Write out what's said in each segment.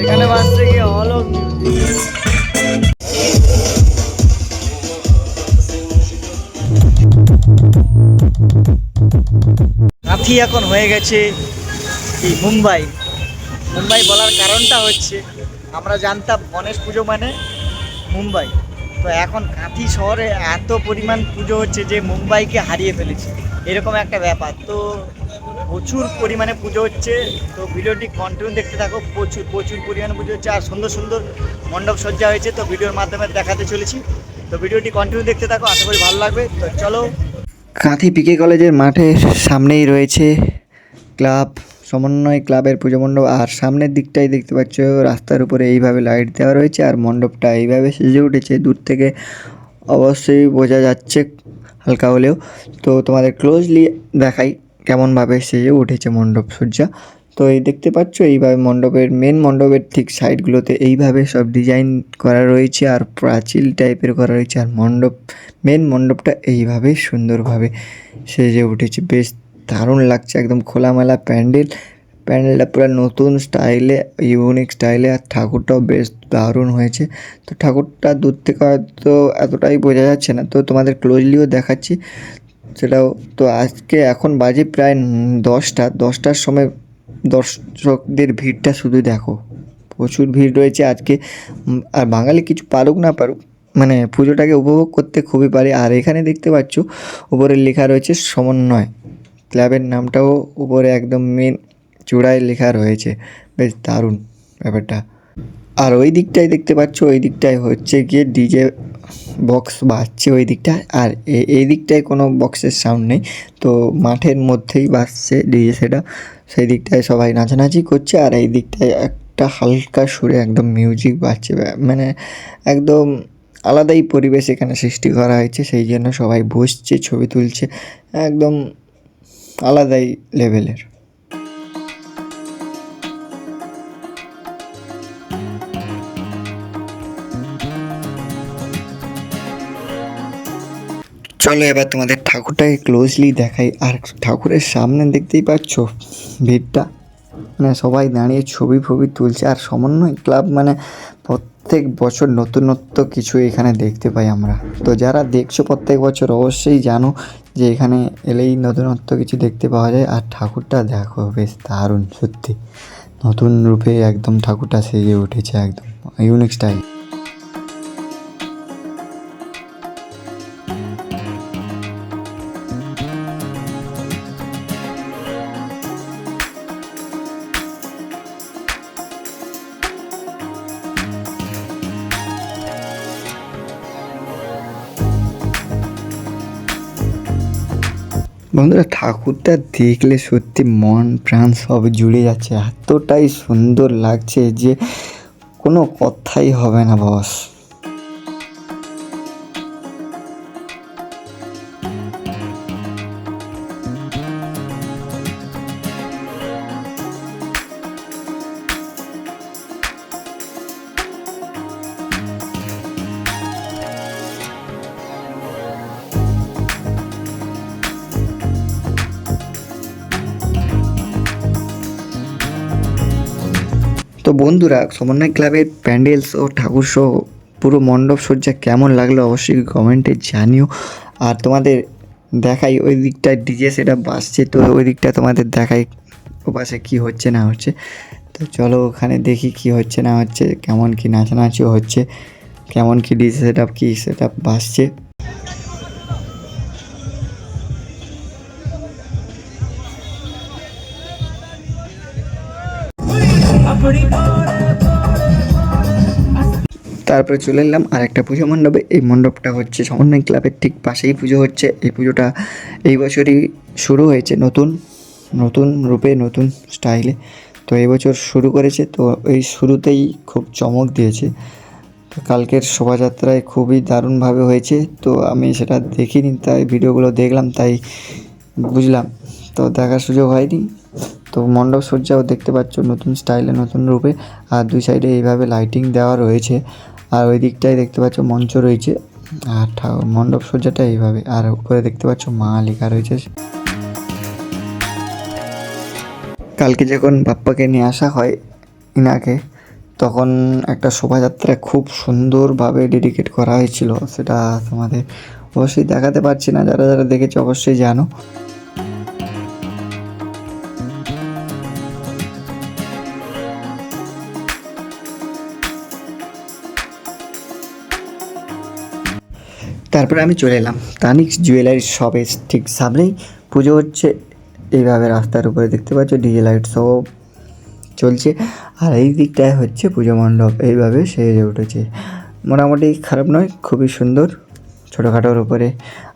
এখানে বাজছে কি অলোক কাঁথি এখন হয়ে গেছে কি মুম্বাই। মুম্বাই বলার কারণটা হচ্ছে আমরা জানতাম গণেশ পুজো মানে মুম্বাই, তো এখন কাঁথি শহরে এত পরিমাণ পুজো হচ্ছে যে মুম্বাইকে হারিয়ে ফেলেছে, এরকম একটা ব্যাপার। তো প্রচুর পরিমাণে পুজো হচ্ছে, তো ভিডিওটি কন্টিনিউ দেখতে থাকো। প্রচুর প্রচুর পরিমাণে পুজো হচ্ছে আর সুন্দর সুন্দর মণ্ডপ সজ্জা হয়েছে, তো ভিডিওর মাধ্যমে দেখাতে চলেছি। তো ভিডিওটি কন্টিনিউ দেখতে থাকো, আশা করি ভালো লাগবে। তো চলো। কাঁথি পিকে কলেজের মাঠের সামনেই রয়েছে ক্লাব সমন্বয় ক্লাবের পুজো মণ্ডপ, আর সামনের দিকটাই দেখতে পাচ্ছ রাস্তার উপরে এইভাবে লাইট দেওয়া রয়েছে আর মণ্ডপটা এইভাবে সেজে উঠেছে। দূর থেকে অবশ্যই বোঝা যাচ্ছে হালকা হলেও। তো তোমাদের ক্লোজলি দেখাই কেমনভাবে সেজে উঠেছে মণ্ডপ সজ্জা। তো এই দেখতে পাচ্ছ এইভাবে মণ্ডপের মেন মণ্ডপের ঠিক সাইডগুলোতে এইভাবে সব ডিজাইন করা রয়েছে আর প্রাচীল টাইপের করা রয়েছে, আর মেন মণ্ডপটা এইভাবে সুন্দরভাবে সেজে উঠেছে। বেশ দারুণ লাগছে, একদম খোলামেলা প্যান্ডেলটা পুরো নতুন স্টাইলে, ইউনিক স্টাইলে, আর ঠাকুরটাও বেশ দারুণ হয়েছে। তো ঠাকুরটা দূর থেকে হয়তো এতটাই বোঝা যাচ্ছে না, তো তোমাদের ক্লোজলিও দেখাচ্ছি সেটাও। তো আজকে এখন বাজে প্রায় 10টার সময় দর্শকদের ভিড়টা শুধু দেখো, প্রচুর ভিড় রয়েছে আজকে। আর বাঙালি কিছু পারুক না পারুক, মানে পুজোটাকে উপভোগ করতে খুবই পারে। আর এখানে দেখতে পাচ্ছ উপরে লেখা রয়েছে সমন্বয় ক্লাবের নামটাও উপরে একদম মেন চূড়ায় লেখা রয়েছে, বেশ দারুণ ব্যাপারটা। আর ওই দিকটায় দেখতে পাচ্ছ, ওই দিকটায় হচ্ছে গিয়ে ডিজে বক্স বাজছে ওই দিকটায়, আর এই দিকটায় কোনো বক্সের সাউন্ড নেই, তো মাঠের মধ্যেই বাজছে ডিজে সেটা। সেই দিকটায় সবাই নাচানাচি করছে, আর এই দিকটায় একটা হালকা সুরে একদম মিউজিক বাজছে, মানে একদম আলাদাই পরিবেশ এখানে সৃষ্টি করা হয়েছে। সেই জন্য সবাই বসছে, ছবি তুলছে, একদম আলাদাই লেভেলের। চলো এবার তোমাদের ঠাকুরটাকে ক্লোজলি দেখাই। আর ঠাকুরের সামনে দেখতেই পাচ্ছ ভিড়টা, মানে সবাই দাঁড়িয়ে ছবি তুলছে। আর সমন্বয় ক্লাব মানে প্রত্যেক বছর নতুনত্ব কিছু এখানে দেখতে পাই আমরা। তো যারা দেখছো প্রত্যেক বছর অবশ্যই জানো যে এখানে এলেই নতুনত্ব কিছু দেখতে পাওয়া যায়। আর ঠাকুরটা দেখো বেশ দারুণ, সত্যি নতুন রূপে একদম ঠাকুরটা সেজে উঠেছে, একদম ইউনিক স্টাইল। বন্ধুরা ঠাকুরটা দেখলে সত্যি মন প্রাণ সব জুড়ে যাচ্ছে, এতটাই সুন্দর লাগছে যে কোনো কথাই হবে না বস। তো বন্ধুরা সমন্বয় ক্লাবের প্যান্ডেলস ও ঠাকুর সহ পুরো মণ্ডপ সজ্জা কেমন লাগলো অবশ্যই কমেন্টে জানিও। আর তোমাদের দেখাই ওই দিকটায় ডিজে সেটা বাজছে, তো ওই দিকটা তোমাদের দেখাই ও পাশে কী হচ্ছে না হচ্ছে। তো চলো ওখানে দেখি কি হচ্ছে না হচ্ছে, কেমন কি নাচানাচিও হচ্ছে, কেমন কি ডিজে সেট আপ বাজছে। তারপরে চলে এলাম আর একটা পুজো মণ্ডপে। এই মণ্ডপটা হচ্ছে সমন্বয় ক্লাবের ঠিক পাশেই পুজো হচ্ছে। এই পুজোটা এই বছরই শুরু হয়েছে, নতুন রূপে নতুন স্টাইলে। তো এই বছর শুরু করেছে, তো এই শুরুতেই খুব চমক দিয়েছে। তো কালকের শোভাযাত্রায় খুবই দারুণভাবে হয়েছে, তো আমি সেটা দেখিনি, তাই ভিডিওগুলো দেখলাম, তাই বুঝলাম, তো দেখার সুযোগ হয়নি। তো মণ্ডপ সজ্জাও দেখতে পাচ্ছ নতুন স্টাইলে নতুন রূপে, আর দুই সাইডে এইভাবে লাইটিং দেওয়া রয়েছে। আর ওই দিকটায় দেখতে পাচ্ছ মঞ্চ রয়েছে, আর মণ্ডপ সজ্জাটা এইভাবে। আর উপরে দেখতে পাচ্ছ মা লেখা রয়েছে। কালকে যখন বাপ্পাকে নিয়ে আসা হয় ইনাকে, তখন একটা শোভাযাত্রা খুব সুন্দরভাবে ডেডিকেট করা হয়েছিল। সেটা তোমাদের অবশ্যই দেখাতে পারছি না, যারা যারা দেখেছে অবশ্যই জানো। তারপরে আমি চলে এলাম তানিক্স জুয়েলারি শপের ঠিক সামনেই পুজো হচ্ছে। এইভাবে রাস্তার উপরে দেখতে পাচ্ছ ডিজে লাইট সব চলছে, আর এই দিকটায় হচ্ছে পুজো মণ্ডপ এইভাবে সেজে উঠেছে। মোটামুটি খারাপ নয়, খুবই সুন্দর, ছোটোখাটোর উপরে।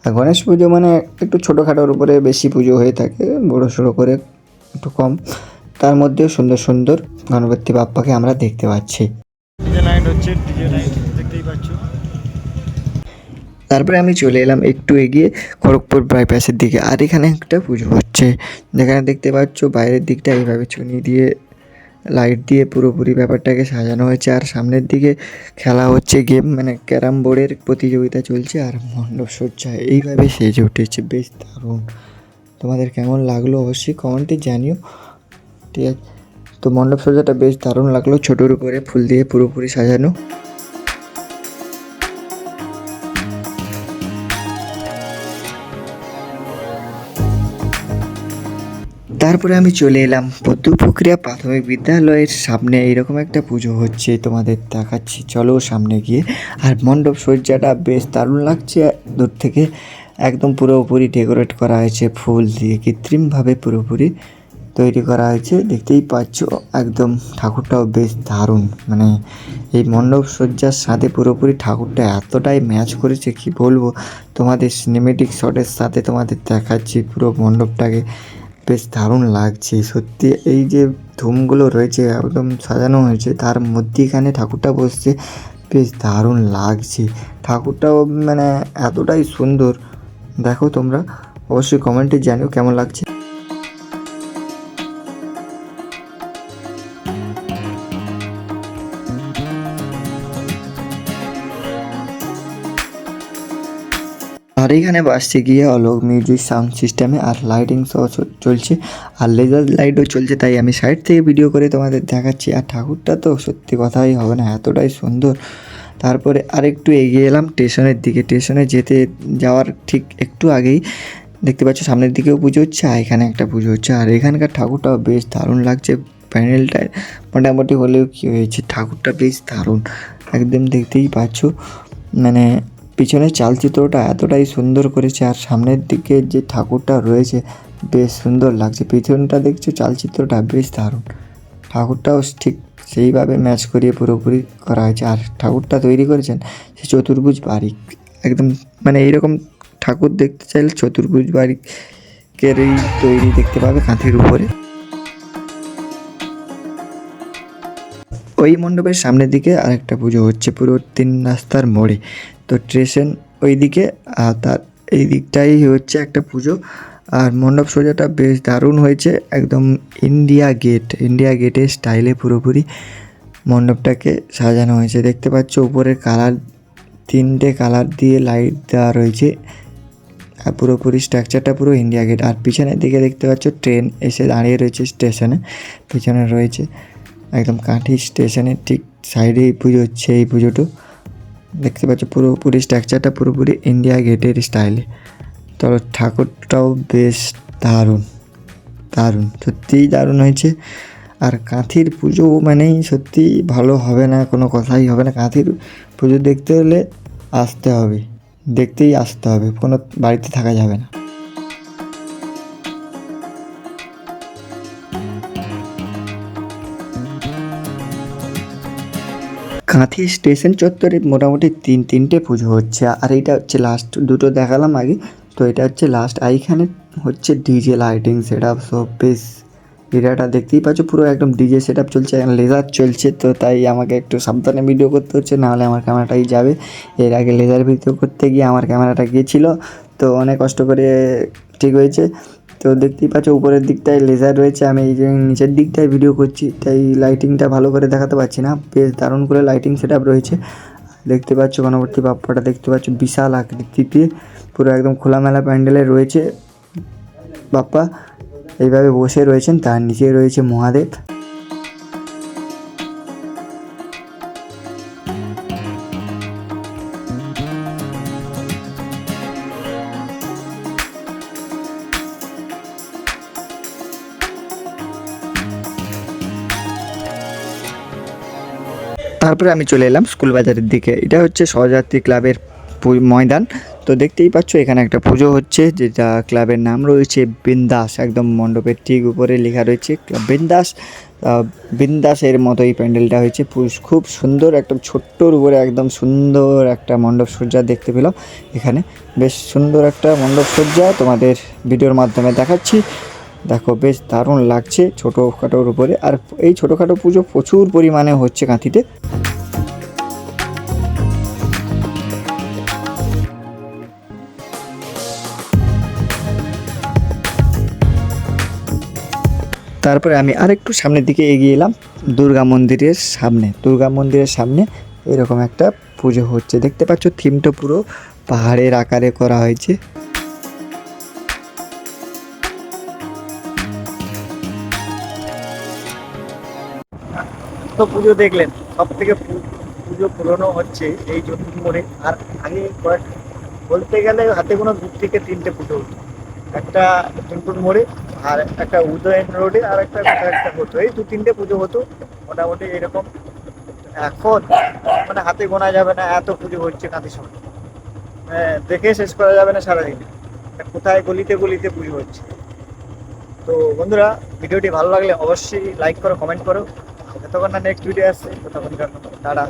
আর গণেশ পুজো মানে একটু ছোটোখাটোর উপরে বেশি পুজো হয়ে থাকে, বড়ো সড়ো করে একটু কম। তার মধ্যেও সুন্দর সুন্দর গণপতি বাপ্পাকে আমরা দেখতে পাচ্ছি। ডিজে নাইট হচ্ছে, ডিজে নাইট দেখতেই পাচ্ছ। তারপরে আমি চলে এলাম একটু এগিয়ে খড়গপুর বাইপাসের দিকে, আর এখানে একটা পুজো হচ্ছে, যেখানে দেখতে পাচ্ছ বাইরের দিকটা এইভাবে চুনি দিয়ে লাইট দিয়ে পুরোপুরি ব্যাপারটাকে সাজানো হয়েছে। আর সামনের দিকে খেলা হচ্ছে গেম, মানে ক্যারাম বোর্ডের প্রতিযোগিতা চলছে, আর মণ্ডপ সজ্জা এইভাবে সেজে উঠেছে, বেশ দারুণ। তোমাদের কেমন লাগলো অবশ্যই কমেন্টে জানিও, ঠিক আছে? তো মণ্ডপ সজ্জাটা বেশ দারুণ লাগলো, ছোটোর উপরে ফুল দিয়ে পুরোপুরি সাজানো। তারপরে আমি চলে এলাম পদ্মপুকুরিয়া প্রাথমিক বিদ্যালয়ের সামনে। এইরকম একটা পুজো হচ্ছে, তোমাদের দেখাচ্ছি, চলো সামনে গিয়ে। আর মণ্ডপ সজ্জাটা বেশ দারুণ লাগছে দূর থেকে, একদম পুরোপুরি ডেকোরেট করা হয়েছে ফুল দিয়ে, কৃত্রিমভাবে পুরোপুরি তৈরি করা হয়েছে, দেখতেই পাচ্ছ। একদম ঠাকুরটাও বেশ দারুণ, মানে এই মণ্ডপ সজ্জার সাথে পুরোপুরি ঠাকুরটা এতটাই ম্যাচ করেছে কি বলবো। তোমাদের সিনেমেটিক শটের সাথে তোমাদের দেখাচ্ছি পুরো মণ্ডপটাকে, বেশ দারুণ লাগছে সত্যি। এই যে ধুমগুলো রয়েছে একদম সাজানো হয়েছে, তার মধ্যিখানে ঠাকুরটা বসছে, বেশ দারুণ লাগছে। ঠাকুরটাও মানে এতটাই সুন্দর, দেখো তোমরা অবশ্যই কমেন্টে জানিও কেমন লাগছে। আর এখানে বাসছে গিয়ে অলোক মিউজিক সাউন্ড সিস্টেমে, আর লাইটিং চলছে, আর লেজার লাইটও চলছে, তাই আমি সাইড থেকে ভিডিও করে তোমাদের দেখাচ্ছি। আর ঠাকুরটা তো সত্যি কথাই হবে না, এতটাই সুন্দর। তারপরে আরেকটু এগিয়ে এলাম স্টেশনের দিকে। স্টেশনে যাওয়ার ঠিক একটু আগেই দেখতে পাচ্ছ সামনের দিকেও পুজো হচ্ছে, আর এখানে একটা পুজো হচ্ছে। আর এখানকার ঠাকুরটাও বেশ দারুণ লাগছে, প্যান্ডেলটায় মোটামুটি হলেও কী হয়েছে, ঠাকুরটা বেশ দারুণ একদম, দেখতেই পাচ্ছ। মানে পিছনের চালচিত্রটা এতটাই সুন্দর করেছে, আর সামনের দিকে যে ঠাকুরটা রয়েছে বেশ সুন্দর লাগছে। পিছনটা দেখছো চালচিত্রটা বেশ দারুণ, ঠাকুরটাও ঠিক সেইভাবে ম্যাচ করিয়ে পুরোপুরি করা হয়েছে। আর ঠাকুরটা তৈরি করেছেন সে চতুর্ভুজ বারিক, একদম মানে এইরকম ঠাকুর দেখতে চাইলে চতুর্ভুজ বারিকেরই তৈরি দেখতে পাবে কাঁথির উপরে। ওই মণ্ডপের সামনের দিকে আরেকটা পুজো হচ্ছে পুরো 3 রাস্তার মোড়ে। তো স্টেশন ওই দিকে, আর তার এই দিকটাই হচ্ছে একটা পুজো। আর মণ্ডপ সজ্জাটা বেশ দারুণ হয়েছে, একদম ইন্ডিয়া গেটের স্টাইলে পুরোপুরি মণ্ডপটাকে সাজানো হয়েছে। দেখতে পাচ্ছ উপরের কালার 3টে কালার দিয়ে লাইট দেওয়া রয়েছে, আর পুরোপুরি স্ট্রাকচারটা পুরো ইন্ডিয়া গেট। আর পিছনের দিকে দেখতে পাচ্ছ ট্রেন এসে দাঁড়িয়ে রয়েছে স্টেশনে, পিছনে রয়েছে একদম কাঁথি স্টেশনের ঠিক সাইডেই পুজো হচ্ছে। এই পুজোটা দেখতে পাচ্ছ পুরোপুরি স্ট্রাকচারটা পুরোপুরি ইন্ডিয়া গেটের স্টাইলে। তো ঠাকুরটাও বেশ দারুণ সত্যিই দারুণ হয়েছে। আর কাঁথির পুজো মানেই সত্যি ভালো হবে না, কোনো কথাই হবে না। কাঁথির পুজো দেখতে হলে দেখতেই আসতে হবে, কোনো বাড়িতে থাকা যাবে না। কাঁথি স্টেশন চত্বরে মোটামুটি তিনটে পুজো হচ্ছে, আর এইটা হচ্ছে লাস্ট। দুটো দেখালাম আগে, তো এটা হচ্ছে লাস্ট। আর এইখানে হচ্ছে ডিজে লাইটিং সেট আপ সব, বেশ এরিয়াটা দেখতেই পাচ্ছ পুরো একদম ডিজে সেট আপ চলছে, এখন লেজার চলছে, তো তাই আমাকে একটু সাবধানে ভিডিও করতে হচ্ছে, নাহলে আমার ক্যামেরাটাই যাবে। এর আগে লেজার ভিডিও করতে গিয়ে আমার ক্যামেরাটা গিয়েছিলো, তো অনেক কষ্ট করে ঠিক হয়েছে। তো দেখতেই পাচ্ছ উপরের দিকটায় লেজার রয়েছে, আমি এই যে নিচের দিকটায় ভিডিও করছি, তাই লাইটিংটা ভালো করে দেখাতে পারছি না। বেশ দারুণ করে লাইটিং সেট আপ রয়েছে। দেখতে পাচ্ছ গণপতি বাপ্পাটা, দেখতে পাচ্ছ বিশাল আকৃতিতে পুরো একদম খোলামেলা প্যান্ডেলে রয়েছে বাপ্পা। এইভাবে বসে রয়েছেন, তার নিচে রয়েছে মহাদেব। তারপরে আমি চলে এলাম স্কুল বাজারের দিকে। এটা হচ্ছে সহযাত্রী ক্লাবের ময়দান। তো দেখতেই পাচ্ছ এখানে একটা পুজো হচ্ছে, যেটা ক্লাবের নাম রয়েছে বিন্দাস। একদম মণ্ডপের ঠিক উপরে লেখা রয়েছে ক্লাব বিন্দাস। বিন্দাসের মতো এই প্যান্ডেলটা হয়েছে, খুব সুন্দর। একদম ছোট্টর উপরে একদম সুন্দর একটা মণ্ডপ সজ্জা দেখতে পেলাম এখানে। বেশ সুন্দর একটা মণ্ডপ সজ্জা তোমাদের ভিডিওর মাধ্যমে দেখাচ্ছি। দেখো বেশ দারুণ লাগছে ছোটোখাটোর উপরে। আর এই ছোটোখাটো পুজো প্রচুর পরিমাণে হচ্ছে কাঁথিতে। তারপরে আমি আরেকটু সামনের দিকে এগিয়ে এলাম দুর্গা মন্দিরের সামনে এরকম একটা পুজো হচ্ছে। দেখতে পাচ্ছ থিমটা পুরো পাহাড়ের আকারে করা হয়েছে। তো পুজো দেখলেন, সব থেকে পুজো পুরনো হচ্ছে এই যতীন মোড়ে। আর আগে বলতে গেলে হাতে কোনো 2 থেকে 3টে পুজো হতো। একটা জুনপুর মোড়ে, আর একটা উদয়ন রোডে, আর একটা হতো। এই 2-3টে পুজো হতো মোটামুটি এরকম। এখন মানে হাতে গোনা যাবে না, এত পুজো হচ্ছে কাঁথি শহরে। দেখে শেষ করা যাবে না সারাদিনে। কোথায় গলিতে গলিতে পুজো হচ্ছে। তো বন্ধুরা, ভিডিওটি ভালো লাগলে অবশ্যই লাইক করো, কমেন্ট করো। যতক্ষণ না নেক্সট ভিডিও আসছে ততক্ষণ টাটা।